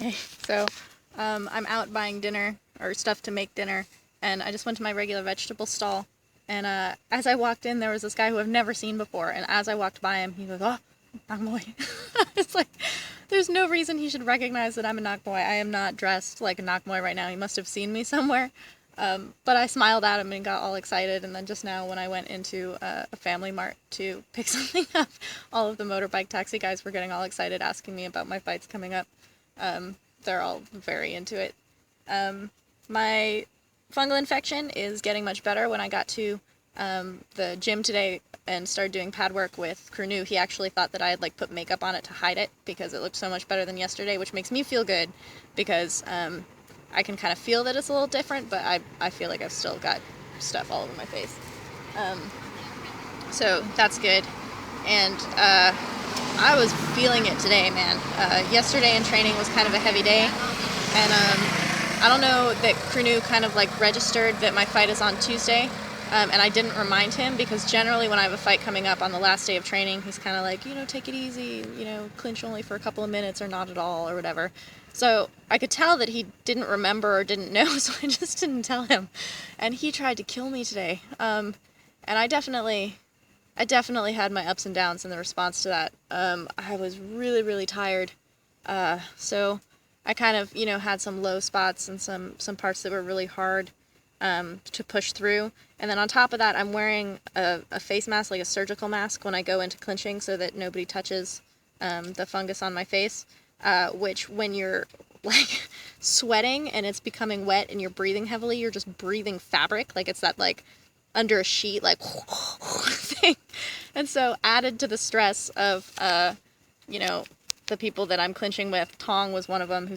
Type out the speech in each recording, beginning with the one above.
Okay, so I'm out buying dinner or stuff to make dinner, and I just went to my regular vegetable stall. And as I walked in, there was this guy who I've never seen before. And as I walked by him, he goes, "Oh, Nakboy." It's like, there's no reason he should recognize that I'm a Nakboy. I am not dressed like a Nakboy right now. He must have seen me somewhere. But I smiled at him and got all excited. And then just now, when I went into a Family Mart to pick something up, all of the motorbike taxi guys were getting all excited, asking me about my fights coming up. They're all very into it. My fungal infection is getting much better. When I got to the gym today and started doing pad work with Krunu, he actually thought that I had like put makeup on it to hide it because it looked so much better than yesterday, which makes me feel good because I can kind of feel that it's a little different, but I feel like I've still got stuff all over my face. So that's good. And I was feeling it today, man. Yesterday in training was kind of a heavy day, and I don't know that Krunu kind of like registered that my fight is on Tuesday, and I didn't remind him because generally when I have a fight coming up on the last day of training, he's kind of like, take it easy, clinch only for a couple of minutes or not at all or whatever. So I could tell that he didn't remember or didn't know, so I just didn't tell him, and he tried to kill me today. And I definitely had my ups and downs in the response to that. I was really, really tired. So I kind of, had some low spots and some parts that were really hard to push through. And then on top of that, I'm wearing a face mask, like a surgical mask, when I go into clinching so that nobody touches the fungus on my face, which when you're like sweating and it's becoming wet and you're breathing heavily, you're just breathing fabric. Like it's that like under a sheet, like thing. And so added to the stress of, the people that I'm clinching with, Tong was one of them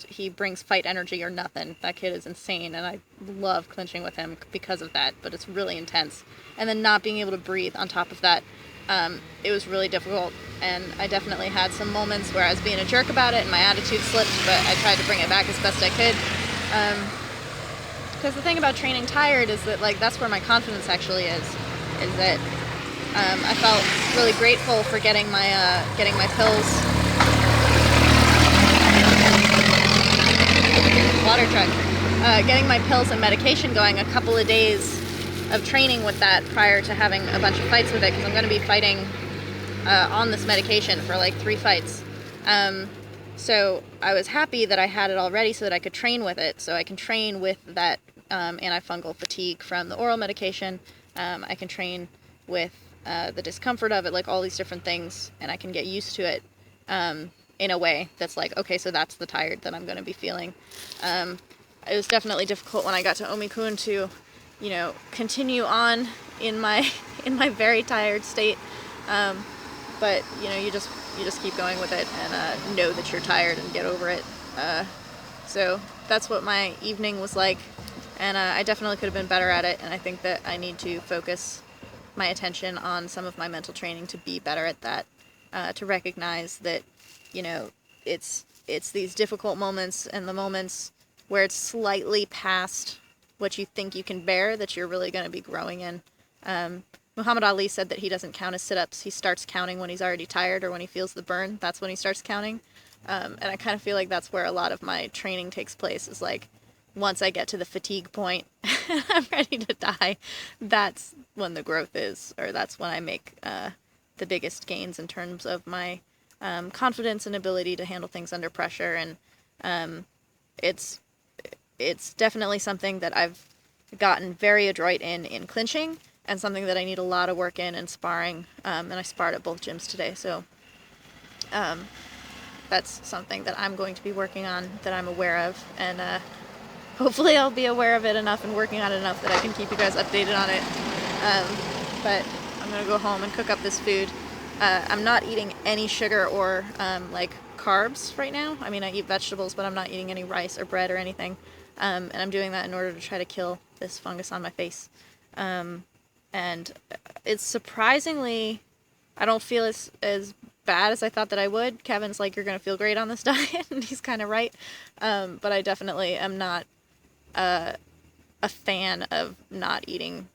he brings fight energy or nothing. That kid is insane, and I love clinching with him because of that, but it's really intense. And then not being able to breathe on top of that, it was really difficult, and I definitely had some moments where I was being a jerk about it and my attitude slipped, but I tried to bring it back as best I could. Because the thing about training tired is that, like, that's where my confidence actually is that I felt really grateful for getting my pills. Water truck. Getting my pills and medication going a couple of days of training with that prior to having a bunch of fights with it, because I'm going to be fighting on this medication for like 3 fights. So I was happy that I had it already so that I could train with it. So I can train with that antifungal fatigue from the oral medication. I can train with the discomfort of it, like all these different things, and I can get used to it in a way that's like, okay, so that's the tired that I'm going to be feeling. It was definitely difficult when I got to Omi-kun to, continue on in my very tired state. But you just keep going with it and know that you're tired and get over it. So that's what my evening was like, and I definitely could have been better at it. And I think that I need to focus my attention on some of my mental training to be better at that. To recognize that, it's these difficult moments and the moments where it's slightly past what you think you can bear that you're really going to be growing in. Muhammad Ali said that he doesn't count his sit-ups. He starts counting when he's already tired or when he feels the burn. That's when he starts counting. And I kind of feel like that's where a lot of my training takes place, is like, once I get to the fatigue point, I'm ready to die. That's when the growth is, or that's when I make the biggest gains in terms of my confidence and ability to handle things under pressure. And it's definitely something that I've gotten very adroit in clinching, and something that I need a lot of work in sparring. And I sparred at both gyms today, so that's something that I'm going to be working on, that I'm aware of, and hopefully I'll be aware of it enough and working on it enough that I can keep you guys updated on it. But I'm gonna go home and cook up this food. I'm not eating any sugar or like carbs right now. I mean, I eat vegetables, but I'm not eating any rice or bread or anything. And I'm doing that in order to try to kill this fungus on my face. And it's surprisingly, I don't feel as bad as I thought that I would. Kevin's like, you're gonna feel great on this diet, and he's kind of right. But I definitely am not a fan of not eating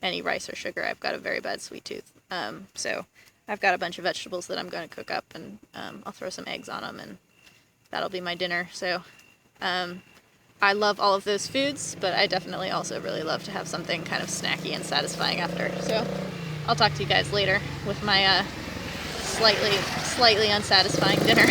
any rice or sugar. I've got a very bad sweet tooth. So I've got a bunch of vegetables that I'm going to cook up, and I'll throw some eggs on them and that'll be my dinner. So I love all of those foods, but I definitely also really love to have something kind of snacky and satisfying after. So I'll talk to you guys later with my slightly unsatisfying dinner.